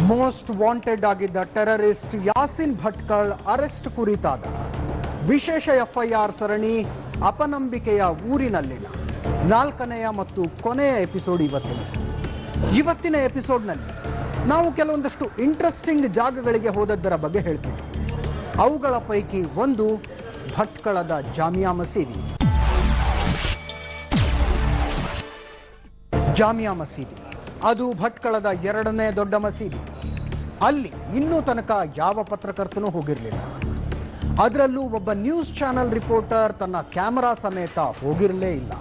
Most wanted ಆಗಿದ್ದ terrorist Yasin Bhatkal arrest ಕುರಿತಾದ ವಿಶೇಷ ಎಫ್ಐಆರ್ ಸರಣಿ ಅಪನಂಬಿಕೆಯ ಊರಿನಲ್ಲಿನ 4ನೆಯ ಮತ್ತು ಕೊನೆಯ ಎಪಿಸೋಡ್ ಇವತ್ತಿನ ಎಪಿಸೋಡ್ನಲ್ಲಿ ನಾವು ಕೆಲವೊಂದಷ್ಟು ಇಂಟ್ರೆಸ್ಟಿಂಗ್ ಜಾಗಗಳಿಗೆ ಹೋದದ್ದರ ಬಗ್ಗೆ ಹೇಳ್ತೀವಿ. ಅವುಗಳ ಪೈಕಿ ಒಂದು ಭಟ್ಕಳದ ಜಾಮಿಯಾ ಮಸೀದಿ. ಜಾಮಿಯಾ ಮಸೀದಿ ಅದು ಭಟ್ಕಳದ 2ನೇ ದೊಡ್ಡ ಮಸೀದಿ. ಅಲ್ಲಿ ಇನ್ನೂ ತನಕ ಯಾವ ಪತ್ರಕರ್ತನೂ ಹೋಗಿರಲಿಲ್ಲ. ಅದರಲ್ಲೂ ಒಬ್ಬ ನ್ಯೂಸ್ ಚಾನೆಲ್ ರಿಪೋರ್ಟರ್ ತನ್ನ ಕ್ಯಾಮೆರಾ ಸಮೇತ ಹೋಗಿರಲೇ ಇಲ್ಲ.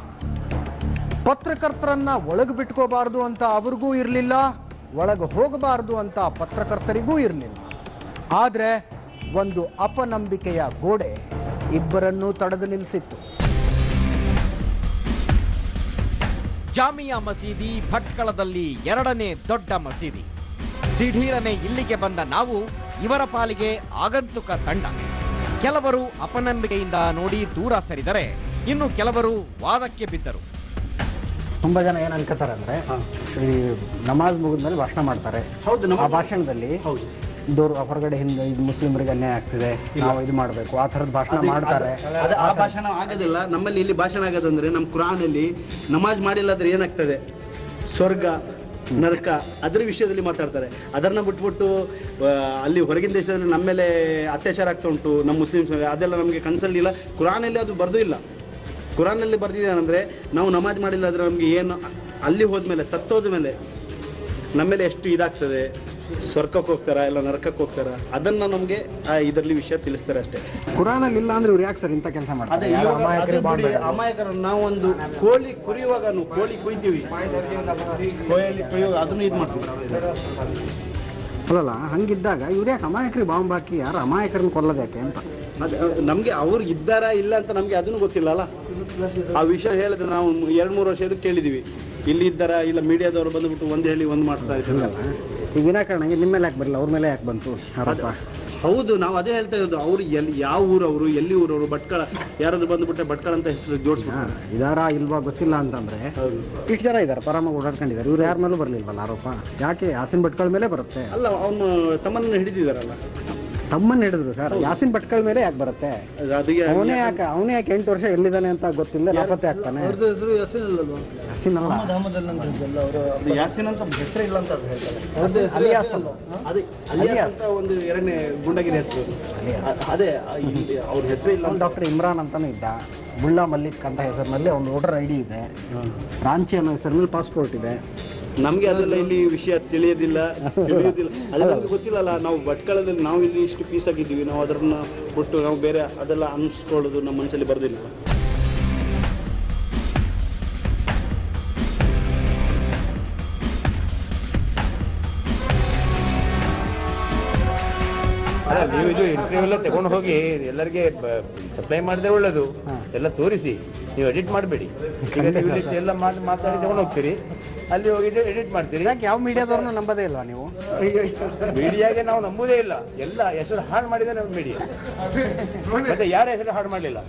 ಪತ್ರಕರ್ತರನ್ನ ಒಳಗೆ ಬಿಟ್ಕೋಬಾರ್ದು ಅಂತ ಅವ್ರಿಗೂ ಇರಲಿಲ್ಲ, ಒಳಗೆ ಹೋಗಬಾರ್ದು ಅಂತ ಪತ್ರಕರ್ತರಿಗೂ ಇರಲಿಲ್ಲ. ಆದರೆ ಒಂದು ಅಪನಂಬಿಕೆಯ ಗೋಡೆ ಇಬ್ಬರನ್ನೂ ತಡೆದು ನಿಲ್ಲಿಸಿತ್ತು. ಜಾಮಿಯಾ ಮಸೀದಿ ಭಟ್ಕಳದಲ್ಲಿ 2ನೇ ದೊಡ್ಡ ಮಸೀದಿ. ದಿಢೀರನೆ ಇಲ್ಲಿಗೆ ಬಂದ ನಾವು ಇವರ ಪಾಲಿಗೆ ಆಗಂತುಕ ತಂಡ. ಕೆಲವರು ಅಪನಂಬಿಕೆಯಿಂದ ನೋಡಿ ದೂರ ಸರಿದರೆ, ಇನ್ನು ಕೆಲವರು ವಾದಕ್ಕೆ ಬಿದ್ದರು. ತುಂಬಾ ಜನ ಏನ್ ಅನ್ಕೋತಾರೆ ಅಂದ್ರೆ, ಈ ನಮಾಜ್ ಮುಗಿದ್ಮೇಲೆ ಭಾಷಣ ಮಾಡ್ತಾರೆ. ಹೌದು, ಆ ಭಾಷಣದಲ್ಲಿ ಹೊರಗಡೆ ಹಿಂದೆ ಮುಸ್ಲಿಮರಿಗೆ ಅನ್ಯಾಯ ಆಗ್ತಿದೆ, ನಾವು ಇದು ಮಾಡಬೇಕು, ಆ ಥರದ ಭಾಷಣ ಮಾಡ್ತಾರೆ. ಆ ಭಾಷಣ ಆಗೋದಿಲ್ಲ. ನಮ್ಮಲ್ಲಿ ಇಲ್ಲಿ ಭಾಷಣ ಆಗೋದಂದ್ರೆ ನಮ್ಮ ಕುರಾನಲ್ಲಿ ನಮಾಜ್ ಮಾಡಿಲ್ಲ ಅಂದ್ರೆ ಏನಾಗ್ತದೆ, ಸ್ವರ್ಗ ನರಕ, ಅದರ ವಿಷಯದಲ್ಲಿ ಮಾತಾಡ್ತಾರೆ. ಅದನ್ನ ಬಿಟ್ಬಿಟ್ಟು ಅಲ್ಲಿ ಹೊರಗಿನ ದೇಶದಲ್ಲಿ ನಮ್ಮ ಮೇಲೆ ಅತ್ಯಾಚಾರ ಆಗ್ತಾ ಉಂಟು, ನಮ್ಮ ಮುಸ್ಲಿಮ್ಸ್ ಅದೆಲ್ಲ ನಮಗೆ ಕನ್ಸಲ್ಟ್ ಇಲ್ಲ. ಕುರಾನಲ್ಲಿ ಅದು ಬರ್ದೂ ಇಲ್ಲ. ಕುರಾನಲ್ಲಿ ಬರ್ದಿದೆ ಅಂದ್ರೆ ನಾವು ನಮಾಜ್ ಮಾಡಿಲ್ಲ ಅಂದ್ರೆ ನಮ್ಗೆ ಏನು, ಅಲ್ಲಿ ಹೋದ್ಮೇಲೆ ಸತ್ತೋದ ಮೇಲೆ ನಮ್ಮ ಮೇಲೆ ಎಷ್ಟು ಇದಾಗ್ತದೆ, ಸ್ವರ್ಗಕ್ಕೆ ಹೋಗ್ತಾರ ಇಲ್ಲ ನರಕಕ್ಕೆ ಹೋಗ್ತಾರ, ಅದನ್ನ ನಮ್ಗೆ ಇದರಲ್ಲಿ ವಿಷಯ ತಿಳಿಸ್ತಾರೆ ಅಷ್ಟೇ. ಕುರಾನಲ್ಲಿ ಇಲ್ಲ ಅಂದ್ರೆ ಇವ್ರು ಯಾಕೆ ಸರ್ ಇಂಥ ಕೆಲಸ ಮಾಡ್ತಾರೆ? ಅಮಾಯಕರು ನಾವೊಂದು ಕೋಳಿ ಕುರಿಯುವಾಗ ಕೋಳಿ ಕುಯ್ತೀವಿ, ಕೋಳಿ ಕುಯ್ಯುವಾಗ ಅದನ್ನು ಇದು ಮಾಡ್ತೀವಿ. ಅಲ್ಲಲ್ಲ, ಹಂಗಿದ್ದಾಗ ಇವ್ರು ಯಾಕೆ ಅಮಾಯಕರಿಗೆ ಬಾಂಬ್ ಹಾಕಿ ಯಾರು ಅಮಾಯಕರನ್ನ ಕೊಲ್ಲೋದು ಯಾಕೆ ಅಂತ ನಮ್ಗೆ ಅವ್ರು ಇದ್ದಾರಾ ಇಲ್ಲ ಅಂತ ನಮ್ಗೆ ಅದನ್ನು ಗೊತ್ತಿಲ್ಲ ಅಲ್ಲ. ಆ ವಿಷಯ ಹೇಳಿದ್ರೆ ನಾವು 2-3 ವರ್ಷ ಇದಕ್ಕೆ ಕೇಳಿದೀವಿ, ಇಲ್ಲಿ ಇದ್ದಾರ ಇಲ್ಲ ಮೀಡಿಯಾದವರು ಬಂದ್ಬಿಟ್ಟು ಒಂದು ಹೇಳಿ ಒಂದು ಮಾಡ್ತಾ ಇದ್ದಾರೆ. ಈಗ ವಿನಾಕಾರಣ ನಿಮ್ಮ ಮೇಲೆ ಯಾಕೆ ಬರಲ್ಲ, ಅವ್ರ ಮೇಲೆ ಯಾಕೆ ಬಂತು ಆರೋಪ? ಹೌದು, ನಾವು ಅದೇ ಹೇಳ್ತಾ ಇರೋದು. ಅವ್ರು ಎಲ್ಲಿ, ಯಾವ ಊರವರು, ಎಲ್ಲಿ ಊರವರು, ಭಟ್ಕಳ ಯಾರಾದ್ರು ಬಂದ್ಬಿಟ್ಟೆ ಭಟ್ಕಳ ಅಂತ ಹೆಸರು ಜೋಡಿಸ್ತಾರೆ. ಇದಾರಾ ಇಲ್ವಾ ಗೊತ್ತಿಲ್ಲ ಅಂತಂದ್ರೆ ಇಷ್ಟು ಜನ ಇದ್ದಾರೆ, ಪರಾಮಾಗಿ ಓಡಾಡ್ಕೊಂಡಿದ್ದಾರೆ. ಇವ್ರು ಯಾರ ಮೇಲೂ ಬರ್ಲಿಲ್ವಲ್ಲ ಆರೋಪ? ಯಾಕೆ ಯಾಸಿನ್ ಭಟ್ಕಳ ಮೇಲೆ ಬರುತ್ತೆ? ಅಲ್ಲ, ಅವನು ತಮ್ಮನ್ನ ಹಿಡಿದಿದಾರಲ್ಲ. ತಮ್ಮನ್ನ ಹಿಡಿದ್ರು ಸರ್, ಯಾಸಿನ್ ಭಟ್ಕಳ ಮೇಲೆ ಯಾಕೆ ಬರುತ್ತೆ? ಅವನೇ ಯಾಕೆ 8 ವರ್ಷ ಎಲ್ಲಿದ್ದಾನೆ ಅಂತ ಗೊತ್ತಿಲ್ಲ, ನಾಪತ್ತೆ ಆಗ್ತಾನೆ. ಯಾಸಿನ್ ಅಲ್ಲ, ಯಾಸಿನ್ ಅಂತ ಹೆಸರೇ ಇಲ್ಲ ಅಂತ ಹೇಳ್ತಾರೆ. ಅಲಿಯಾಸ್ ಅಂತ ಒಂದು 2ನೇ ಗುಂಡಗಿರಿ ಹೆಸರು, ಅದೇ ಅವ್ರ ಹೆಸರೇ ಇಲ್ಲ. ಡಾಕ್ಟರ್ ಇಮ್ರಾನ್ ಅಂತಾನು ಇದ್ದ, ಮುಲ್ಲಾ ಮಲ್ಲಿಕ್ ಅಂತ ಹೆಸರಿನಲ್ಲಿ ಅವ್ನ ವೋಟರ್ ID ಇದೆ, ರಾಂಚಿ ಅನ್ನೋ ಹೆಸರಿನಲ್ಲಿ ಪಾಸ್ಪೋರ್ಟ್ ಇದೆ. ನಮ್ಗೆ ಅದೆಲ್ಲ ಇಲ್ಲಿ ವಿಷಯ ತಿಳಿಯೋದಿಲ್ಲ. ಅದು ನಮ್ಗೆ ಗೊತ್ತಿಲ್ಲಲ್ಲ. ನಾವು ಭಟ್ಕಳದಲ್ಲಿ ನಾವು ಇಲ್ಲಿ ಇಷ್ಟು ಪೀಸ್ ಆಗಿದ್ದೀವಿ, ನಾವು ಅದನ್ನ ಕೊಟ್ಟು ನಾವು ಬೇರೆ ಅದೆಲ್ಲ ಅನ್ಸ್ಕೊಳ್ಳೋದು ನಮ್ಮ ಮನಸ್ಸಲ್ಲಿ ಬರೋದಿಲ್ಲ. ನೀವು ಇದು ಇಂಟರ್ವ್ಯೂ ಎಲ್ಲ ತಗೊಂಡು ಹೋಗಿ ಎಲ್ಲರಿಗೆ ಸಪ್ಲೈ ಮಾಡಿದ್ರೆ ಒಳ್ಳೇದು. ಎಲ್ಲ ತೋರಿಸಿ, ನೀವು ಎಡಿಟ್ ಮಾಡಬೇಡಿ. ಎಲ್ಲ ಮಾತಾಡಿ ತಗೊಂಡು ಹೋಗ್ತೀರಿ, ಅಲ್ಲಿ ಹೋಗಿ ಎಡಿಟ್ ಮಾಡ್ತೀರಿ. ಯಾಕೆ ಯಾವ ಮೀಡಿಯಾದವ್ರನ್ನ ನಂಬೋದೇ ಇಲ್ವಾ ನೀವು? ಮೀಡಿಯಾಗೆ ನಾವು ನಂಬುದೇ ಇಲ್ಲ. ಎಲ್ಲ ಹೆಸರು ಹಾಳು ಮಾಡಿದ್ರೆ ನಾವು ಮೀಡಿಯಾ, ಮತ್ತೆ ಯಾರ ಹೆಸರು ಹಾಳು ಮಾಡಲಿಲ್ಲ.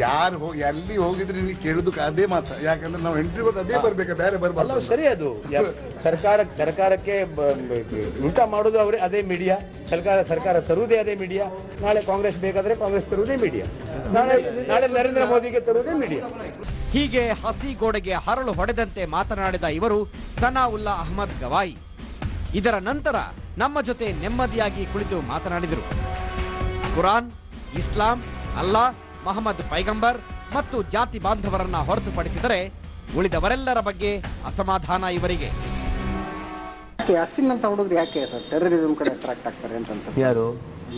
ಯಾರು ಎಲ್ಲಿ ಹೋಗಿದ್ರೆ ನೀವು ಕೇಳೋದಕ್ಕೆ ಅದೇ ಮಾತ್ರ. ಯಾಕಂದ್ರೆ ನಾವು ಎಂಟ್ರಿ ಅದೇ ಬರ್ಬೇಕು, ಬೇರೆ ಬರಬಲ್ಲ. ಸರಿ, ಅದು ಸರ್ಕಾರಕ್ಕೆ ಉಲ್ಟಾ ಮಾಡೋದು ಅವರೇ, ಅದೇ ಮೀಡಿಯಾ. ಸರ್ಕಾರ ತರುವುದೇ ಅದೇ ಮೀಡಿಯಾ. ನಾಳೆ ಕಾಂಗ್ರೆಸ್ ಬೇಕಾದ್ರೆ ಕಾಂಗ್ರೆಸ್ ತರುವುದೇ ಮೀಡಿಯಾ, ನಾಳೆ ನರೇಂದ್ರ ಮೋದಿಗೆ ತರುವುದೇ ಮೀಡಿಯಾ. ಹೀಗೆ ಹಸಿ ಗೋಡೆಗೆ ಹರಳು ಹೊಡೆದಂತೆ ಮಾತನಾಡಿದ ಇವರು ಸನಾವುಲ್ಲಾ ಅಹ್ಮದ್ ಗವಾಯಿ. ಇದರ ನಂತರ ನಮ್ಮ ಜೊತೆ ನೆಮ್ಮದಿಯಾಗಿ ಕುಳಿತು ಮಾತನಾಡಿದರು. ಕುರಾನ್, ಇಸ್ಲಾಂ, ಅಲ್ಲಾ, ಮಹಮ್ಮದ್ ಪೈಗಂಬರ್ ಮತ್ತು ಜಾತಿ ಬಾಂಧವರನ್ನ ಹೊರತುಪಡಿಸಿದರೆ ಉಳಿದವರೆಲ್ಲರ ಬಗ್ಗೆ ಅಸಮಾಧಾನ ಇವರಿಗೆ. ಯಾಸಿನ್ ಅಂತ ಹುಡುಗರು ಯಾಕೆ ಸರ್ ಟೆರರಿಸಂ ಕಡೆ ಅಟ್ರಾಕ್ಟ್ ಆಗ್ತಾರೆ ಅಂತ ಅನ್ಸುತ್ತೆ? ಯಾರು?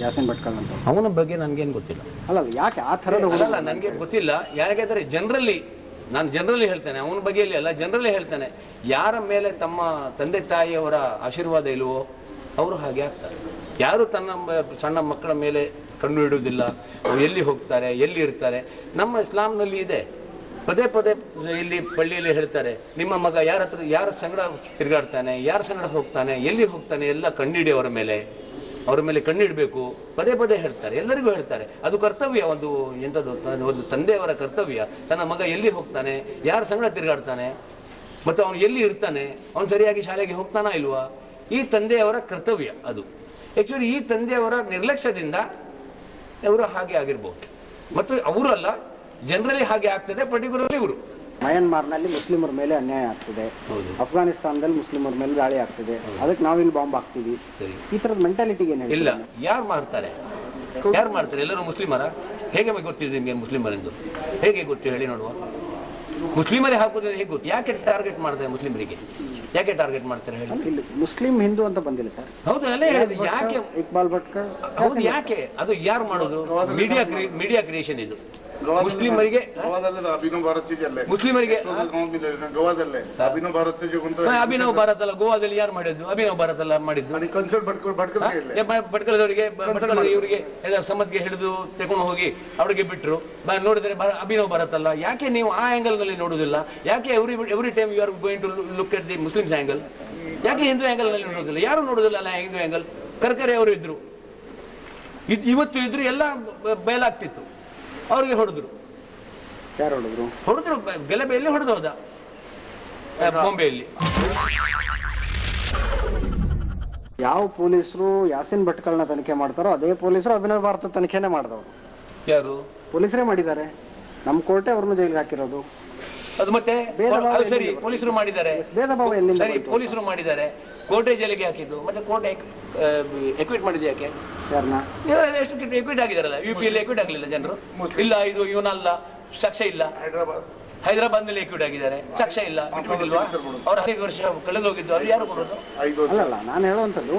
ಯಾಸಿನ್ ಭಟ್ಕಳ್ ಅಂತ. ಅವನ ಬಗ್ಗೆ ನನ್ಗೇನು ಗೊತ್ತಿಲ್ಲ. ಅಲ್ಲ, ಯಾಕೆ ಆ ಥರದ ಹುಡುಗ? ನನಗೆ ಗೊತ್ತಿಲ್ಲ. ಯಾಕೆಂದ್ರೆ ನಾನು ಜನರಲಿ ಹೇಳ್ತೇನೆ, ಅವನ ಬಗ್ಗೆಯಲ್ಲಿ ಅಲ್ಲ, ಜನರಲಿ ಹೇಳ್ತೇನೆ. ಯಾರ ಮೇಲೆ ತಮ್ಮ ತಂದೆ ತಾಯಿಯವರ ಆಶೀರ್ವಾದ ಇಲ್ವೋ ಅವರು ಹಾಗೆ ಆಗ್ತಾರೆ. ಯಾರು ತನ್ನ ಸಣ್ಣ ಮಕ್ಕಳ ಮೇಲೆ ಕಂಡು ಹಿಡುವುದಿಲ್ಲ, ಎಲ್ಲಿ ಹೋಗ್ತಾರೆ, ಎಲ್ಲಿ ಇರ್ತಾರೆ. ನಮ್ಮ ಇಸ್ಲಾಂನಲ್ಲಿ ಇದೆ, ಪದೇ ಪದೇ ಇಲ್ಲಿ ಪಳ್ಳಿಯಲ್ಲಿ ಹೇಳ್ತಾರೆ, ನಿಮ್ಮ ಮಗ ಯಾರ ಸಂಗಡ ತಿರುಗಾಡ್ತಾನೆ, ಯಾರ ಸಂಗಡ ಹೋಗ್ತಾನೆ, ಎಲ್ಲಿ ಹೋಗ್ತಾನೆ, ಎಲ್ಲ ಕಣ್ಣಿಡಿ ಅವರ ಮೇಲೆ ಕಣ್ಣಿಡಬೇಕು. ಪದೇ ಪದೇ ಹೇಳ್ತಾರೆ, ಎಲ್ಲರಿಗೂ ಹೇಳ್ತಾರೆ. ಅದು ಕರ್ತವ್ಯ, ಒಂದು ತಂದೆಯವರ ಕರ್ತವ್ಯ. ತನ್ನ ಮಗ ಎಲ್ಲಿ ಹೋಗ್ತಾನೆ, ಯಾರ ಸಂಗಡ ತಿರುಗಾಡ್ತಾನೆ, ಮತ್ತು ಅವನು ಎಲ್ಲಿ ಇರ್ತಾನೆ, ಅವನು ಸರಿಯಾಗಿ ಶಾಲೆಗೆ ಹೋಗ್ತಾನಾ ಇಲ್ವಾ, ಈ ತಂದೆಯವರ ಕರ್ತವ್ಯ ಅದು. ಆಕ್ಚುಲಿ ಈ ತಂದೆಯವರ ನಿರ್ಲಕ್ಷ್ಯದಿಂದ ಅವರು ಹಾಗೆ ಆಗಿರ್ಬೋದು, ಮತ್ತು ಅವರು ಅಲ್ಲ, ಜನರಲಿ ಹಾಗೆ ಆಗ್ತದೆ, ಪರ್ಟಿಕ್ಯುಲರ್ಲಿ ಇವರು. ಮಯನ್ಮಾರ್ನಲ್ಲಿ ಮುಸ್ಲಿಮರ ಮೇಲೆ ಅನ್ಯಾಯ ಆಗ್ತಿದೆ, ಹೌದು. ಅಫ್ಘಾನಿಸ್ತಾನದಲ್ಲಿ ಮುಸ್ಲಿಮರ ಮೇಲೆ ದಾಳಿ ಆಗ್ತಿದೆ, ಅದಕ್ಕೆ ನಾವಿಲ್ಲಿ ಬಾಂಬ್ ಹಾಕ್ತೀವಿ. ಸರಿ, ಈ ತರದ ಮೆಂಟಾಲಿಟಿಗೆ ಏನು ಇಲ್ಲ, ಯಾರು ಮಾಡ್ತಾರೆ? ಯಾರು ಮಾಡ್ತಾರೆ? ಎಲ್ಲರೂ ಮುಸ್ಲಿಮರ? ಹೇಗೆ ಗೊತ್ತಿದೆ ನಿಮಗೆ ಮುಸ್ಲಿಮರೆಂದು? ಹೇಗೆ ಗೊತ್ತು ಹೇಳಿ ನೋಡುವ. ಮುಸ್ಲಿಮರೇ ಹಾಕುವುದು ಹೇಗೆ ಗೊತ್ತು? ಯಾಕೆ ಟಾರ್ಗೆಟ್ ಮಾಡ್ತಾರೆ ಮುಸ್ಲಿಮರಿಗೆ? ಯಾಕೆ ಟಾರ್ಗೆಟ್ ಮಾಡ್ತಾರೆ ಹೇಳಿ? ಇಲ್ಲಿ ಮುಸ್ಲಿಂ ಹಿಂದೂ ಅಂತ ಬಂದಿಲ್ಲ ಸರ್. ಹೌದು, ಅಲ್ಲೇ ಹೇಳಿದೆ. ಯಾಕೆ? ಇಕ್ಬಾಲ್ ಭಟ್ಕರ್. ಹೌದು, ಯಾಕೆ? ಅದು ಯಾರು ಮಾಡೋದು? ಮೀಡಿಯಾ ಕ್ರಿಯೇಷನ್ ಇದು. ಮುಸ್ಲಿಮರಿಗೆ ಅಭಿನವ್ ಭಾರತ್ ಮುಸ್ಲಿಮರಿಗೆ ಗೋವಾದಲ್ಲೇ ಅಭಿನವ್ ಭಾರತ್ ಅಭಿನವ್ ಭಾರತ್ ಅಲ್ಲ, ಗೋವಾದಲ್ಲಿ ಯಾರು ಮಾಡಿದ್ದು? ಅಭಿನವ್ ಭಾರತ್ ಅಲ್ಲ ಮಾಡಿದ್ದು. ಭಟ್ಕಳದವರಿಗೆ ಇವರಿಗೆ ಸಮ್ಮತಿಗೆ ಹಿಡಿದು ತಗೊಂಡು ಹೋಗಿ ಅವರಿಗೆ ಬಿಟ್ಟರು, ನೋಡಿದ್ರೆ ಅಭಿನವ್ ಭಾರತ್ ಅಲ್ಲ. ಯಾಕೆ ನೀವು ಆ ಆಂಗಲ್ ನಲ್ಲಿ ನೋಡುದಿಲ್ಲ? ಯಾಕೆ every time you are going to look at the Muslims angle? ಯಾಕೆ ಹಿಂದೂ ಆಂಗಲ್ ನಲ್ಲಿ ನೋಡುದಿಲ್ಲ? ಯಾರು ನೋಡುದಿಲ್ಲ ಅಲ್ಲ ಹಿಂದೂ ಆಂಗಲ್? ಕರ್ಕರೆ ಅವರು ಇದ್ರು, ಇವತ್ತು ಇದ್ರು, ಎಲ್ಲ ಬಯಲಾಗ್ತಿತ್ತು. ಅವ್ರಿಗೆ ಹೊಡೆದ್ರು. ಯಾರು ಹೊಡೆದ್ರು? ಗಲಭೆಯಲ್ಲಿ ಹೊಡೆದು ಹೋದ ಬಾಂಬೆಯಲ್ಲಿ. ಯಾವ ಪೊಲೀಸರು ಯಾಸಿನ್ ಭಟ್ಕಳ್ನ ತನಿಖೆ ಮಾಡ್ತಾರೋ ಅದೇ ಪೊಲೀಸರು ಅಭಿನವ್ ಭಾರತ ತನಿಖೆನೇ ಮಾಡಿದವರು. ಯಾರು? ಪೊಲೀಸರೇ ಮಾಡಿದ್ದಾರೆ. ನಮ್ಮ ಕೋರ್ಟೇ ಅವ್ರನ್ನ ಜೈಲಿಗೆ ಹಾಕಿರೋದು. ಅದು ಮತ್ತೆ ಸರಿ, ಪೊಲೀಸರು ಮಾಡಿದ್ದಾರೆ. ಭೇದ ಭಾವ ಎಲ್ಲಿಂದ? ಸರಿ, ಪೊಲೀಸರು ಮಾಡಿದ್ದಾರೆ, ಕೋರ್ಟೇ ಜೈಲಿಗೆ ಹಾಕಿದ್ದು. ಮತ್ತೆ ಕೋರ್ಟ್ ಎಕ್ವಿಟ್ ಮಾಡಿದೆ ಯಾಕೆ? ಯಾರನ್ನ? ಎಷ್ಟು ಎಕ್ವಿಟ್ ಆಗಿದಾರಲ್ಲ, UP-ಯಲ್ಲಿ ಎಕ್ವಿಟ್ ಆಗಲಿಲ್ಲ ಜನರು. ಇಲ್ಲ, ಇದು ಇವನಲ್ಲ, ಸಾಕ್ಷ್ಯ ಇಲ್ಲ. ಹೈದರಾಬಾದ್ ನಲ್ಲಿ ಎಕ್ವಿಟ್ ಆಗಿದ್ದಾರೆ, ಸಾಕ್ಷ್ಯ ಇಲ್ಲ, ಬಿಟ್ಬಿಟ್ಟಿಲ್ವಾ? ಅವ್ರು 5 ವರ್ಷ ಕಳೆದು ಹೋಗಿದ್ದು, ಅವ್ರು ಯಾರು ಕೊಡೋದು? ಅಲ್ಲಲ್ಲ, ನಾನು ಹೇಳುವಂಥದ್ದು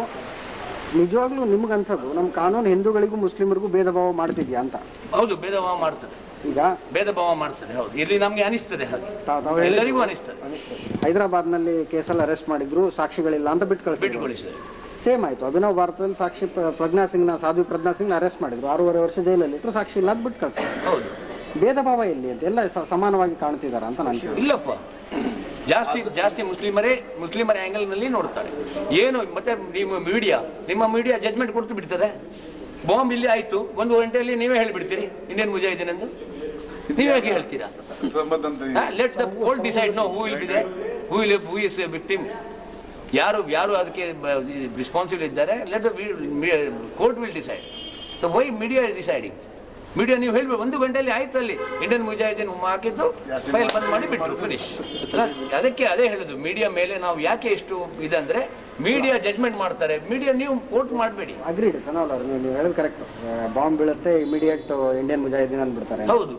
ನಿಜವಾಗ್ಲೂ ನಿಮ್ಗೆ ಅನ್ಸೋದು ನಮ್ಮ ಕಾನೂನು ಹಿಂದೂಗಳಿಗೂ ಮುಸ್ಲಿಮರಿಗೂ ಭೇದ ಭಾವ ಮಾಡ್ತಿದ್ಯಾ ಅಂತ? ಹೌದು, ಭೇದ ಭಾವ ಮಾಡ್ತದೆ. ಈಗ ಭೇದ ಭಾವ ಮಾಡ್ತದೆ, ಹೌದು. ಇಲ್ಲಿ ನಮ್ಗೆ ಅನಿಸ್ತದೆ, ಎಲ್ಲರಿಗೂ ಅನಿಸ್ತದೆ. ಹೈದರಾಬಾದ್ ನಲ್ಲಿ ಕೇಸಲ್ಲಿ ಅರೆಸ್ಟ್ ಮಾಡಿದ್ರು, ಸಾಕ್ಷಿಗಳಿಲ್ಲ ಅಂತ ಬಿಟ್ಟು ಕಳಿಸಿದ್ರು. ಸೇಮ್ ಆಯ್ತು. ಅಭಿನವ್ ಭಾರತದಲ್ಲಿ ಸಾಕ್ಷಿ ಸಾಧ್ವಿ ಪ್ರಜ್ಞಾ ಸಿಂಗ್ ಅರೆಸ್ಟ್ ಮಾಡಿದ್ರು, 6.5 ವರ್ಷ ಜೈಲಲ್ಲಿ ಇದ್ರು, ಸಾಕ್ಷಿ ಇಲ್ಲ ಅಂತ ಬಿಟ್ಟು ಕಳ್ಸಿದ್ರು. ಹೌದು, ಭೇದ ಭಾವ ಎಲ್ಲಿ ಅಂತ? ಎಲ್ಲ ಸಮಾನವಾಗಿ ಕಾಣ್ತಿದಾರ ಅಂತ ನಾನು ಇಲ್ಲಪ್ಪ. ಜಾಸ್ತಿ ಮುಸ್ಲಿಮರ ಆಂಗಲ್ ನಲ್ಲಿ ನೋಡ್ತಾರೆ. ಏನು ಮತ್ತೆ ನಿಮ್ಮ ಮೀಡಿಯಾ ಜಜ್ಮೆಂಟ್ ಕೊಡ್ತು ಬಿಡ್ತದೆ. ಬಾಂಬ್ ಇಲ್ಲಿ ಆಯ್ತು, 1 ಗಂಟೆಯಲ್ಲಿ ನೀವೇ ಹೇಳಿಬಿಡ್ತೀರಿ ಇಂಡಿಯನ್ ಮುಜಾಹಿದೀನ್ ಎಂದು. ನೀವ್ ಹೇಗೆ ಹೇಳ್ತೀರಾ? Let the court decide. No, who will be there, who is victim, ಯಾರು ಅದಕ್ಕೆ ರೆಸ್ಪಾನ್ಸಿಬಲ್ ಇದ್ದಾರೆ. Let the court will decide. So why media is deciding? Media ನೀವು ಹೇಳ್ಬೇಕು 1 ಗಂಟೆಯಲ್ಲಿ ಆಯ್ತು, ಅಲ್ಲಿ ಇಂಡಿಯನ್ ಮುಜಾಹಿದೀನ್ ಹಾಕಿದ್ದು, ಫೈಲ್ ಬಂದ್ ಮಾಡಿ ಬಿಟ್ಟರು, ಫಿನಿಶ್. ಅದಕ್ಕೆ ಅದೇ ಹೇಳುದು, ಮೀಡಿಯಾ ಮೇಲೆ ನಾವು ಯಾಕೆ ಎಷ್ಟು ಇದಂದ್ರೆ, ಮೀಡಿಯಾ ಜಜ್ಮೆಂಟ್ ಮಾಡ್ತಾರೆ, ಮೀಡಿಯಾ ನೀವು ಕೋರ್ಟ್ ಮಾಡಬೇಡಿ. ಅಗ್ರೀಡ್ ನೀವು ಹೇಳೋದು ಕರೆಕ್ಟ್. ಬಾಂಬ್ ಬೀಳುತ್ತೆ, ಇಮಿಡಿಯೇಟ್ ಇಂಡಿಯನ್ ಮುಜಾಹಿದೀನ್ ಅಂದ್ಬಿಡ್ತಾರೆ. ಹೌದು,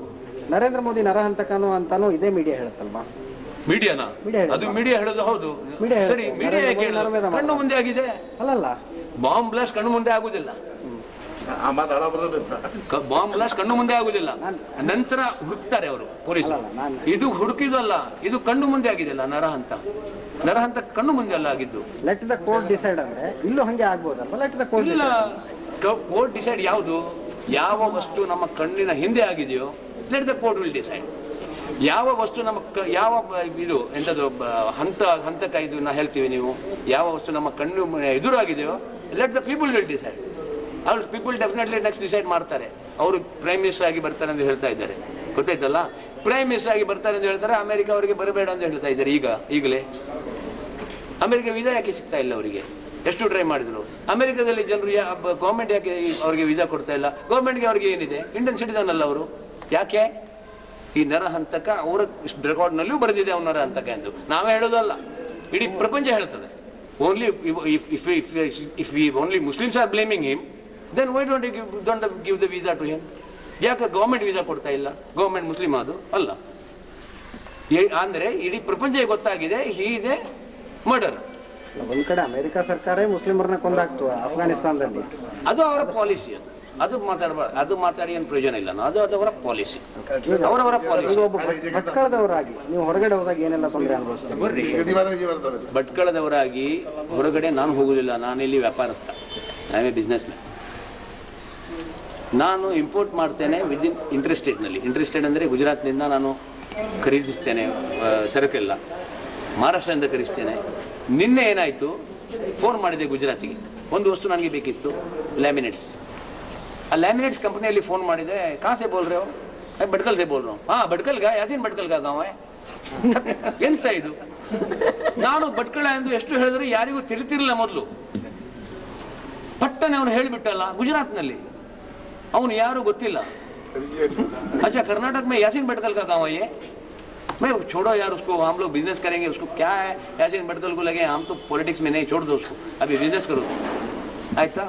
ನರೇಂದ್ರ ಮೋದಿ ನರಹಂತಕನು ಅಂತಾನು ಇದೇ ಮೀಡಿಯಾ ಹೇಳುತ್ತಲ್ವಾ? ಮೀಡಿಯಾನ ಅದು ಮೀಡಿಯಾ ಹೇಳೋದು. ಹೌದು, ಸರಿ, ಮೀಡಿಯಾ ಯಾಕೆ ಹೇಳೋದು? ಕಣ್ಣು ಮುಂದೆ ಆಗಿದೆ. ಅಲ್ಲಲ್ಲ, ಬಾಂಬ್ ಬ್ಲಾಸ್ಟ್ ಕಣ್ಣು ಮುಂದೆ ಆಗುದಿಲ್ಲ. ಬಾಂಬ್ ಬ್ಲಾಸ್ಟ್ ಕಣ್ಣು ಮುಂದೆ ಆಗುದಿಲ್ಲ, ನಂತರ ಹುಡುಕ್ತಾರೆ ಅವರು ಪೊಲೀಸರು. ಇದು ಹುಡುಕಿದಲ್ಲ, ಇದು ಕಣ್ಣು ಮುಂದೆ ಆಗಿದೆಲ್ಲ. ನರಹಂತ ಕಣ್ಣು ಮುಂದೆ ಅಲ್ಲ ಆಗಿದ್ದು. ಲೆಟ್ ದ ಕೋರ್ಟ್ ಡಿಸೈಡ್ ಅಂದ್ರೆ ಇಲ್ಲೂ ಹಂಗೆ ಆಗ್ಬೋದಲ್ವಾ? ಲೆಟ್ ದ ಕೋರ್ಟ್ ಇಲ್ಲ, ಕೋರ್ಟ್ ಡಿಸೈಡ್. ಯಾವುದು? ಯಾವ ವಸ್ತು ನಮ್ಮ ಕಣ್ಣಿನ ಹಿಂದೆ ಆಗಿದೆಯೋ, let the court will decide. ಯಾವ ವಸ್ತು ಯಾವ ಇದು ಎಂತದ್ದು ಹಂತಕ ಇದು ನಾ ಹೇಳ್ತೀವಿ, ನೀವು ಯಾವ ವಸ್ತು ನಮ್ಮ ಕಣ್ಣು ಎದುರಾಗಿದೆಯೋ, let the people will decide. ಅವ್ರು ಪೀಪಲ್ ಡೆಫಿನೆಟ್ಲಿ ನೆಕ್ಸ್ಟ್ ಡಿಸೈಡ್ ಮಾಡ್ತಾರೆ. ಅವರು ಪ್ರೈಮ್ ಮಿನಿಸ್ಟರ್ ಆಗಿ ಬರ್ತಾರೆ ಅಂತ ಹೇಳ್ತಾ ಇದ್ದಾರೆ, ಗೊತ್ತಾಯ್ತಲ್ಲ? ಪ್ರೈಮ್ ಮಿನಿಸ್ಟರ್ ಆಗಿ ಬರ್ತಾರೆ ಅಂತ ಹೇಳ್ತಾರೆ. ಅಮೆರಿಕ ಅವರಿಗೆ ಬರಬೇಡ ಅಂತ ಹೇಳ್ತಾ ಇದ್ದಾರೆ ಈಗಲೇ. ಅಮೆರಿಕ ವೀಸಾ ಯಾಕೆ ಸಿಗ್ತಾ ಇಲ್ಲ ಅವರಿಗೆ? ಎಷ್ಟು ಟ್ರೈ ಮಾಡಿದ್ರು. ಅಮೆರಿಕದಲ್ಲಿ ಜನರು ಗೌರ್ಮೆಂಟ್ ಯಾಕೆ ಅವರಿಗೆ ವೀಸಾ ಕೊಡ್ತಾ ಇಲ್ಲ? ಗೌರ್ಮೆಂಟ್ಗೆ ಅವ್ರಿಗೆ ಏನಿದೆ? ಇಂಡಿಯನ್ ಸಿಟಿಸನ್ ಅಲ್ಲ ಅವರು. ಯಾಕೆ? ಈ ನರಹಂತಕ ಅವರ ರೆಕಾರ್ಡ್ ನಲ್ಲಿಯೂ ಬರೆದಿದೆ ಅವನ ನರಹಂತಕ ಎಂದು. ನಾವೇ ಹೇಳೋದಲ್ಲ, ಇಡೀ ಪ್ರಪಂಚ ಹೇಳ್ತದೆ. Only if only Muslims are blaming him, then why don't you give the visa to him? ಯಾಕೆ ಗೌರ್ಮೆಂಟ್ ವೀಸಾ ಕೊಡ್ತಾ ಇಲ್ಲ? ಗೌರ್ಮೆಂಟ್ ಮುಸ್ಲಿಂ ಅದು ಅಲ್ಲ. ಅಂದ್ರೆ ಇಡೀ ಪ್ರಪಂಚ ಗೊತ್ತಾಗಿದೆ, ಹೀ ಇದೆ ಮರ್ಡರ್. ಒಂದ್ ಕಡೆ ಅಮೆರಿಕ ಸರ್ಕಾರ ಮುಸ್ಲಿಮರನ್ನ ಕೊಂದಾಕ್ತು ಅಫ್ಘಾನಿಸ್ತಾನದಲ್ಲಿ. ಅದು ಅವರ ಪಾಲಿಸಿ. ಅದು ಮಾತಾಡಬಾರ್ದು, ಅದು ಮಾತಾಡಿ ಏನು ಪ್ರಯೋಜನ ಇಲ್ಲ. ಅದು ಅವರ ಪಾಲಿಸಿ, ಅವರವರ ಪಾಲಿಸಿ. ಭಟ್ಕಳದವರಾಗಿ ನೀವು ಹೊರಗಡೆ ಹೋದಾಗ ಏನೆಲ್ಲ ತೊಂದರೆ ಅನುಭವಿಸ್ತೀರಿ? ಭಟ್ಕಳದವರಾಗಿ ಹೊರಗಡೆ ನಾನು ಹೋಗುದಿಲ್ಲ. ನಾನಿಲ್ಲಿ ವ್ಯಾಪಾರಸ್ಥ, I am a businessman. ನಾನು ಇಂಪೋರ್ಟ್ ಮಾಡ್ತೇನೆ ವಿದಿನ್ ಇಂಟ್ರೆಸ್ಟೆಡ್ನಲ್ಲಿ. ಇಂಟ್ರೆಸ್ಟೆಡ್ ಅಂದರೆ ಗುಜರಾತ್ನಿಂದ ನಾನು ಖರೀದಿಸ್ತೇನೆ ಸರಕೆಲ್ಲ, ಮಹಾರಾಷ್ಟ್ರದಿಂದ ಖರೀದಿಸ್ತೇನೆ. ನಿನ್ನೆ ಏನಾಯಿತು, ಫೋನ್ ಮಾಡಿದೆ ಗುಜರಾತಿಗೆ, ಒಂದು ವಸ್ತು ನನಗೆ ಬೇಕಿತ್ತು, ಲ್ಯಾಮಿನೇಟ್ಸ್. ಆ ಲ್ಯಾಮಿನೇಟ್ಸ್ ಕಂಪನಿಯಲ್ಲಿ ಫೋನ್ ಮಾಡಿದೆ. ಕहाँ से बोल रहे हो? भटकल से बोल रहा हूँ. हाँ, भटकल का, यासीन भटकल का गाँव है. ಎಂತ ಇದು? ನಾನು ಭಟ್ಕಳ ಎಂದು ಎಷ್ಟು ಹೇಳಿದ್ರು ಯಾರಿಗೂ ತಿಳಿತಿರ್ಲಿಲ್ಲ ಮೊದಲು. ಪಟ್ಟನೆ ಅವನು ಹೇಳಿಬಿಟ್ಟಲ್ಲ, ಗುಜರಾತ್ನಲ್ಲಿ ಅವನು ಯಾರು ಗೊತ್ತಿಲ್ಲ. अच्छा कर्नाटक में यासीन भटकल का गाँव है ये, मैं छोड़ो यार उसको, हम लोग बिजनेस करेंगे, उसको क्या है यासीन भटकल को लगे हम तो पॉलिटिक्स में नहीं, छोड़ दो उसको, अभी बिजनेस करो ಆಯ್ತಾ.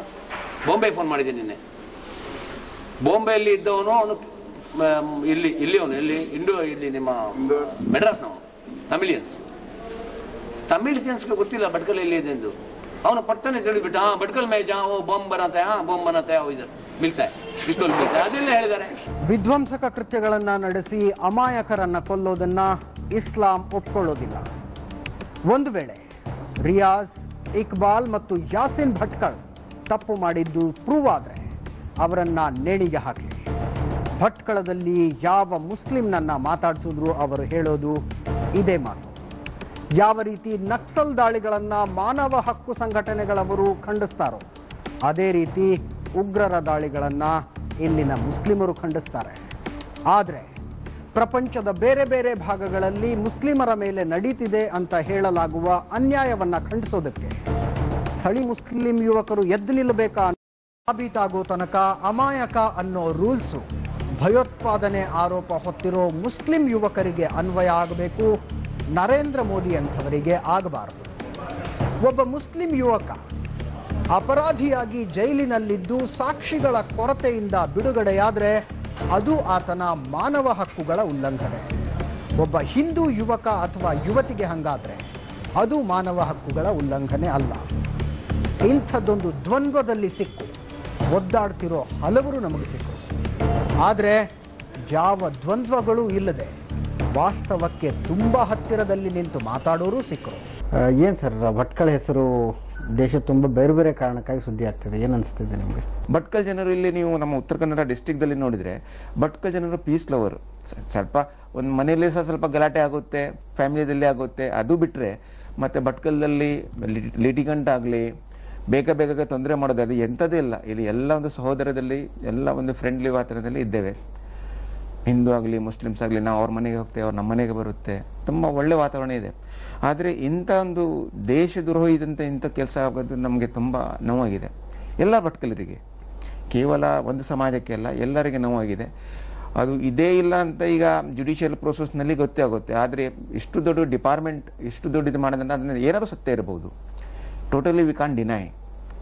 ಬಾಂಬೆ ಫೋನ್ ಮಾಡಿದ್ದೀನಿ ನಿನ್ನೆ. ಬಾಂಬೆಯಲ್ಲಿ ಇದ್ದವನು ಅವನು ಇಲ್ಲಿ ಅವನು ಇಲ್ಲಿ ನಿಮ್ಮ ಮೆಡ್ರಾಸ್ನವನು, ತಮಿಳಿಯನ್ಸ್ಗೆ ಗೊತ್ತಿಲ್ಲ ಭಟ್ಕಲ್ ಎಲ್ಲಿ ಇದೆ ಎಂದು. ಅವನು ಪಟ್ಟನೆ ತಿಳಿದ್ಬಿಟ್ಟ, ಹಾ ಭಟ್ಕಲ್ ಮೇ ಜಾ ಬಾಂಬ್ ಬನಾತೆ, ಹಾ ಬಾಂಬ್ ಬನಾತೆ ಇದ್ದಾರೆ ಮಿಲ್ತಾರೆ, ಪಿಸ್ತೂಲ್ ಮಿಲ್ತಾರೆ, ಅದೆಲ್ಲ ಹೇಳಿದ್ದಾರೆ. ವಿಧ್ವಂಸಕ ಕೃತ್ಯಗಳನ್ನ ನಡೆಸಿ ಅಮಾಯಕರನ್ನ ಕೊಲ್ಲೋದನ್ನ ಇಸ್ಲಾಂ ಒಪ್ಕೊಳ್ಳೋದಿಲ್ಲ. ಒಂದು ವೇಳೆ ರಿಯಾಜ್, ಇಕ್ಬಾಲ್ ಮತ್ತು ಯಾಸಿನ್ ಭಟ್ಕಳ್ ತಪ್ಪು ಮಾಡಿದ್ದು ಪ್ರೂವ್ ಆದ್ರೆ ಅವರನ್ನ ನೇಣಿಗೆ ಹಾಕಿ. ಭಟ್ಕಳದಲ್ಲಿ ಯಾವ ಮುಸ್ಲಿಂನನ್ನ ಮಾತಾಡಿಸಿದ್ರು ಅವರು ಹೇಳೋದು ಇದೇ ಮಾತು. ಯಾವ ರೀತಿ ನಕ್ಸಲ್ ದಾಳಿಗಳನ್ನ ಮಾನವ ಹಕ್ಕು ಸಂಘಟನೆಗಳವರು ಖಂಡಿಸ್ತಾರೋ ಅದೇ ರೀತಿ ಉಗ್ರರ ದಾಳಿಗಳನ್ನ ಇಲ್ಲಿನ ಮುಸ್ಲಿಮರು ಖಂಡಿಸ್ತಾರೆ. ಆದರೆ ಪ್ರಪಂಚದ ಬೇರೆ ಬೇರೆ ಭಾಗಗಳಲ್ಲಿ ಮುಸ್ಲಿಮರ ಮೇಲೆ ನಡೀತಿದೆ ಅಂತ ಹೇಳಲಾಗುವ ಅನ್ಯಾಯವನ್ನ ಖಂಡಿಸೋದಕ್ಕೆ ಸ್ಥಳೀಯ ಮುಸ್ಲಿಂ ಯುವಕರು ಎದ್ದು ನಿಲ್ಲಬೇಕಾ ಸಾಬೀತಾಗೋ ತನಕ ಅಮಾಯಕ ಅನ್ನೋ ರೂಲ್ಸು ಭಯೋತ್ಪಾದನೆ ಆರೋಪ ಹೊತ್ತಿರೋ ಮುಸ್ಲಿಂ ಯುವಕರಿಗೆ ಅನ್ವಯ ಆಗಬೇಕು, ನರೇಂದ್ರ ಮೋದಿ ಅಂಥವರಿಗೆ ಆಗಬಾರದು. ಒಬ್ಬ ಮುಸ್ಲಿಂ ಯುವಕ ಅಪರಾಧಿಯಾಗಿ ಜೈಲಿನಲ್ಲಿದ್ದು ಸಾಕ್ಷಿಗಳ ಕೊರತೆಯಿಂದ ಬಿಡುಗಡೆಯಾದರೆ ಅದು ಆತನ ಮಾನವ ಹಕ್ಕುಗಳ ಉಲ್ಲಂಘನೆ. ಒಬ್ಬ ಹಿಂದೂ ಯುವಕ ಅಥವಾ ಯುವತಿಗೆ ಹಂಗಾದ್ರೆ ಅದು ಮಾನವ ಹಕ್ಕುಗಳ ಉಲ್ಲಂಘನೆ ಅಲ್ಲ. ಇಂಥದ್ದೊಂದು ದ್ವಂದ್ವದಲ್ಲಿ ಸಿಕ್ಕು ಒದ್ದಾಡ್ತಿರೋ ಹಲವರು ನಮಗೆ ಸಿಕ್ಕರು. ಆದರೆ ಯಾವ ದ್ವಂದ್ವಗಳು ಇಲ್ಲದೆ ವಾಸ್ತವಕ್ಕೆ ತುಂಬಾ ಹತ್ತಿರದಲ್ಲಿ ನಿಂತು ಮಾತಾಡೋರು ಸಿಕ್ಕರು. ಏನ್ ಸರ್, ಭಟ್ಕಳ ಹೆಸರು ದೇಶ ತುಂಬ ಬೇರೆ ಬೇರೆ ಕಾರಣಕ್ಕಾಗಿ ಸುದ್ದಿ ಆಗ್ತದೆ, ಏನ್ ಅನಿಸ್ತಿದೆ ನಿಮಗೆ? ಭಟ್ಕಳ ಜನರು ಇಲ್ಲಿ ನೀವು ನಮ್ಮ ಉತ್ತರ ಕನ್ನಡ ಡಿಸ್ಟ್ರಿಕ್ಟ್ ದಲ್ಲಿ ನೋಡಿದ್ರೆ ಭಟ್ಕಳ ಜನರು ಪೀಸ್ ಲವರ್. ಸ್ವಲ್ಪ ಒಂದು ಮನೆಯಲ್ಲಿ ಸಹ ಸ್ವಲ್ಪ ಗಲಾಟೆ ಆಗುತ್ತೆ, ಫ್ಯಾಮಿಲಿಯಲ್ಲಿ ಆಗುತ್ತೆ, ಅದು ಬಿಟ್ರೆ ಮತ್ತೆ ಭಟ್ಕಲದಲ್ಲಿ ಲಿಟಿಗಂಟ್ ಆಗಲಿ ಬೇಗ ತೊಂದರೆ ಮಾಡೋದು ಅದು ಎಂಥದೇ ಇಲ್ಲ. ಇಲ್ಲಿ ಎಲ್ಲ ಒಂದು ಸಹೋದರದಲ್ಲಿ ಎಲ್ಲ ಒಂದು ಫ್ರೆಂಡ್ಲಿ ವಾತಾವರಣದಲ್ಲಿ ಇದ್ದೇವೆ. ಹಿಂದೂ ಆಗಲಿ ಮುಸ್ಲಿಮ್ಸ್ ಆಗಲಿ ನಾವು ಅವ್ರ ಮನೆಗೆ ಹೋಗ್ತೇವೆ, ಅವ್ರು ನಮ್ಮ ಮನೆಗೆ ಬರುತ್ತೆ, ತುಂಬ ಒಳ್ಳೆ ವಾತಾವರಣ ಇದೆ. ಆದರೆ ಇಂಥ ಒಂದು ದೇಶದ್ರೋಹಿ ಇದಂತೆ ಇಂಥ ಕೆಲಸ ಆಗೋದು ನಮಗೆ ತುಂಬ ನೋವಾಗಿದೆ. ಎಲ್ಲ ಭಟ್ಕಲರಿಗೆ, ಕೇವಲ ಒಂದು ಸಮಾಜಕ್ಕೆ ಅಲ್ಲ, ಎಲ್ಲರಿಗೆ ನೋವಾಗಿದೆ. ಅದು ಇದೇ ಇಲ್ಲ ಅಂತ ಈಗ ಜುಡಿಷಿಯಲ್ ಪ್ರೋಸೆಸ್ನಲ್ಲಿ ಗೊತ್ತೇ ಆಗುತ್ತೆ. ಆದರೆ ಇಷ್ಟು ದೊಡ್ಡ ಡಿಪಾರ್ಟ್ಮೆಂಟ್ ಇಷ್ಟು ದೊಡ್ಡದು ಮಾಡೋದಂದ್ರೆ ಅದನ್ನ ಏನಾದ್ರು ಸತ್ಯ ಇರಬಹುದು. ಟೋಟಲಿ ವಿ ಕಾಂಟ್ ಡಿನೈ,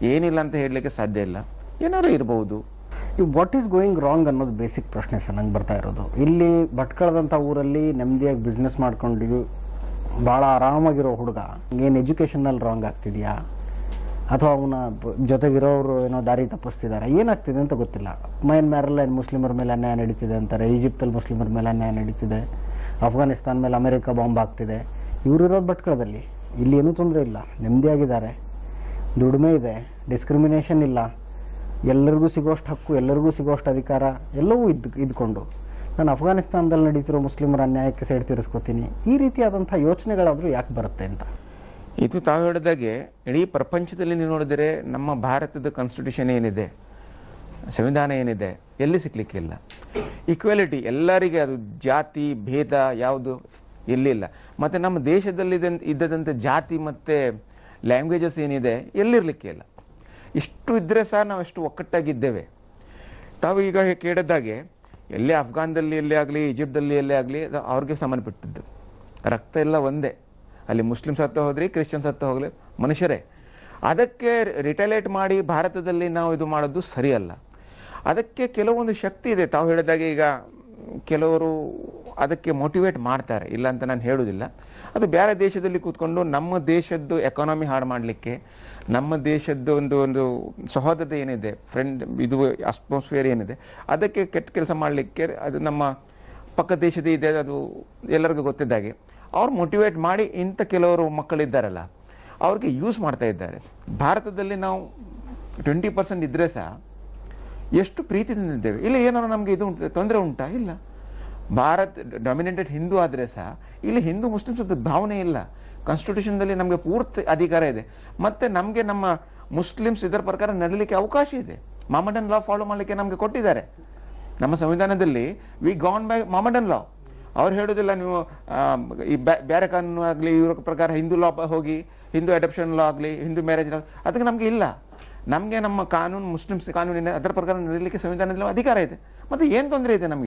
ಏನಿಲ್ಲ ಅಂತ ಹೇಳಲಿಕ್ಕೆ ಸಾಧ್ಯ ಇಲ್ಲ, ಏನಾದ್ರು ಇರಬಹುದು. ವಾಟ್ ಈಸ್ ಗೋಯಿಂಗ್ ರಾಂಗ್ ಅನ್ನೋದು ಬೇಸಿಕ್ ಪ್ರಶ್ನೆ ಸರ್ ನಂಗೆ ಬರ್ತಾ ಇರೋದು. ಇಲ್ಲಿ ಭಟ್ಕಳದಂಥ ಊರಲ್ಲಿ ನೆಮ್ಮದಿಯಾಗಿ ಬಿಸ್ನೆಸ್ ಮಾಡ್ಕೊಂಡು ಭಾಳ ಆರಾಮಾಗಿರೋ ಹುಡುಗ ಏನು ಎಜುಕೇಷನಲ್ಲಿ ರಾಂಗ್ ಆಗ್ತಿದೆಯಾ ಅಥವಾ ಅವನ ಜೊತೆಗಿರೋರು ಏನೋ ದಾರಿ ತಪ್ಪಿಸ್ತಿದ್ದಾರೆ, ಏನಾಗ್ತಿದೆ ಅಂತ ಗೊತ್ತಿಲ್ಲ. ಮಯನ್ಮಾರಲ್ಲಿ ಮುಸ್ಲಿಮರ ಮೇಲೆ ಅನ್ಯಾಯ ನಡೀತಿದೆ ಅಂತಾರೆ, ಈಜಿಪ್ಟಲ್ಲಿ ಮುಸ್ಲಿಮರ ಮೇಲೆ ಅನ್ಯಾಯ ನಡೀತಿದೆ, ಅಫ್ಘಾನಿಸ್ತಾನ ಮೇಲೆ ಅಮೆರಿಕ ಬಾಂಬ್ ಆಗ್ತಿದೆ. ಇವರಿರೋದು ಭಟ್ಕಳದಲ್ಲಿ, ಇಲ್ಲಿ ಏನೂ ತೊಂದರೆ ಇಲ್ಲ, ನೆಮ್ಮದಿಯಾಗಿದ್ದಾರೆ, ದುಡಿಮೆ ಇದೆ, ಡಿಸ್ಕ್ರಿಮಿನೇಷನ್ ಇಲ್ಲ, ಎಲ್ಲರಿಗೂ ಸಿಗೋಷ್ಟು ಹಕ್ಕು, ಎಲ್ಲರಿಗೂ ಸಿಗೋಷ್ಟು ಅಧಿಕಾರ ಎಲ್ಲವೂ ಇದ್ಕೊಂಡು ನಾನು ಅಫ್ಘಾನಿಸ್ತಾನದಲ್ಲಿ ನಡೀತಿರೋ ಮುಸ್ಲಿಮರ ಅನ್ಯಾಯಕ್ಕೆ ಸೈಡ್ ತೀರಿಸ್ಕೋತೀನಿ, ಈ ರೀತಿಯಾದಂಥ ಯೋಚನೆಗಳಾದರೂ ಯಾಕೆ ಬರುತ್ತೆ ಅಂತ. ಇದು ತಾವು ಹೇಳಿದಾಗೆ ಇಡೀ ಪ್ರಪಂಚದಲ್ಲಿ ನೀವು ನೋಡಿದರೆ ನಮ್ಮ ಭಾರತದ ಕಾನ್ಸ್ಟಿಟ್ಯೂಷನ್ ಏನಿದೆ, ಸಂವಿಧಾನ ಏನಿದೆ, ಎಲ್ಲಿ ಸಿಗ್ಲಿಕ್ಕಿಲ್ಲ. ಈಕ್ವಾಲಿಟಿ ಎಲ್ಲರಿಗೆ, ಅದು ಜಾತಿ ಭೇದ ಯಾವುದು ಎಲ್ಲಿಲ್ಲ. ಮತ್ತೆ ನಮ್ಮ ದೇಶದಲ್ಲಿ ಇದ್ದದಂಥ ಜಾತಿ ಮತ್ತೆ ಲ್ಯಾಂಗ್ವೇಜಸ್ ಏನಿದೆ ಎಲ್ಲಿರ್ಲಿಕ್ಕೆ ಇಲ್ಲ. ಇಷ್ಟು ಇದ್ರೆ ಸಹ ನಾವು ಎಷ್ಟು ಒಕ್ಕಟ್ಟಾಗಿದ್ದೇವೆ. ತಾವು ಈಗ ಕೇಳಿದಾಗೆ ಎಲ್ಲೇ ಅಫ್ಘಾನದಲ್ಲಿ ಎಲ್ಲೇ ಆಗಲಿ, ಈಜಿಪ್ಟ್ದಲ್ಲಿ ಎಲ್ಲೇ ಆಗಲಿ ಅವ್ರಿಗೆ ಸಂಬಂಧಪಟ್ಟಿದ್ದು ರಕ್ತ ಎಲ್ಲ ಒಂದೇ. ಅಲ್ಲಿ ಮುಸ್ಲಿಮ್ಸ್ ಹತ್ತ ಹೋದ್ರಿ, ಕ್ರಿಶ್ಚಿಯನ್ಸ್ ಹತ್ತ ಹೋಗ್ಲಿ, ಮನುಷ್ಯರೇ. ಅದಕ್ಕೆ ರಿಟೈಲೇಟ್ ಮಾಡಿ ಭಾರತದಲ್ಲಿ ನಾವು ಇದು ಮಾಡೋದು ಸರಿಯಲ್ಲ. ಅದಕ್ಕೆ ಕೆಲವೊಂದು ಶಕ್ತಿ ಇದೆ. ತಾವು ಹೇಳಿದಾಗೆ ಈಗ ಕೆಲವರು ಅದಕ್ಕೆ ಮೋಟಿವೇಟ್ ಮಾಡ್ತಾರೆ, ಇಲ್ಲ ಅಂತ ನಾನು ಹೇಳುವುದಿಲ್ಲ. ಅದು ಬೇರೆ ದೇಶದಲ್ಲಿ ಕೂತ್ಕೊಂಡು ನಮ್ಮ ದೇಶದ್ದು ಎಕಾನಮಿ ಹಾಳು ಮಾಡಲಿಕ್ಕೆ, ನಮ್ಮ ದೇಶದ್ದು ಒಂದು ಸಹೋದರತೆ ಏನಿದೆ, ಫ್ರೆಂಡ್ ಇದು ಅಟ್ಮಾಸ್ಫಿಯರ್ ಏನಿದೆ, ಅದಕ್ಕೆ ಕೆಟ್ಟ ಕೆಲಸ ಮಾಡಲಿಕ್ಕೆ ಅದು ನಮ್ಮ ಪಕ್ಕ ದೇಶದ ಇದೆ, ಅದು ಎಲ್ಲರಿಗೂ ಗೊತ್ತಿದ್ದಾಗೆ ಅವ್ರು ಮೋಟಿವೇಟ್ ಮಾಡಿ ಇಂಥ ಕೆಲವರು ಮಕ್ಕಳಿದ್ದಾರಲ್ಲ ಅವ್ರಿಗೆ ಯೂಸ್ ಮಾಡ್ತಾ ಇದ್ದಾರೆ. ಭಾರತದಲ್ಲಿ ನಾವು 20% ಇದ್ರೆ ಸಹ ಎಷ್ಟು ಪ್ರೀತಿಯಿಂದ ಇದ್ದೇವೆ. ಇಲ್ಲಿ ಏನಾದ್ರು ನಮಗೆ ಇದು ತೊಂದರೆ ಉಂಟಾ? ಇಲ್ಲ. ಭಾರತ್ ಡಾಮಿನೇಟೆಡ್ ಹಿಂದೂ ಆದರೆ ಸಹ ಇಲ್ಲಿ ಹಿಂದೂ ಮುಸ್ಲಿಮ್ಸ್ ಭಾವನೆ ಇಲ್ಲ. ಕಾನ್ಸ್ಟಿಟ್ಯೂಷನ್ದಲ್ಲಿ ನಮಗೆ ಪೂರ್ತಿ ಅಧಿಕಾರ ಇದೆ. ಮತ್ತೆ ನಮಗೆ ನಮ್ಮ ಮುಸ್ಲಿಮ್ಸ್ ಇದರ ಪ್ರಕಾರ ನಡೀಲಿಕ್ಕೆ ಅವಕಾಶ ಇದೆ. ಮಾಮಡನ್ ಲಾ ಫಾಲೋ ಮಾಡಲಿಕ್ಕೆ ನಮಗೆ ಕೊಟ್ಟಿದ್ದಾರೆ. ನಮ್ಮ ಸಂವಿಧಾನದಲ್ಲಿ ವಿ ಗಾನ್ ಬೈ ಮಾಮಡನ್ ಲಾ. ಅವ್ರು ಹೇಳೋದಿಲ್ಲ ನೀವು ಈ ಬೇರೆ ಕಾನೂನು ಆಗಲಿ ಇವ್ರ ಪ್ರಕಾರ ಹಿಂದೂ ಲಾ ಹೋಗಿ, ಹಿಂದೂ ಅಡಾಪ್ಷನ್ ಲಾ ಆಗಲಿ, ಹಿಂದೂ ಮ್ಯಾರೇಜ್ ಲಾ, ಅದಕ್ಕೆ ನಮ್ಗೆ ಇಲ್ಲ. ನಮಗೆ ನಮ್ಮ ಕಾನೂನು ಮುಸ್ಲಿಮ್ಸ್ ಕಾನೂನಿನ ಅದರ ಪ್ರಕಾರ ನಡೀಲಿಕ್ಕೆ ಸಂವಿಧಾನದಲ್ಲಿ ಅಧಿಕಾರ ಇದೆ. ಮತ್ತೆ ಏನು ತೊಂದರೆ ಇದೆ ನಮಗೆ?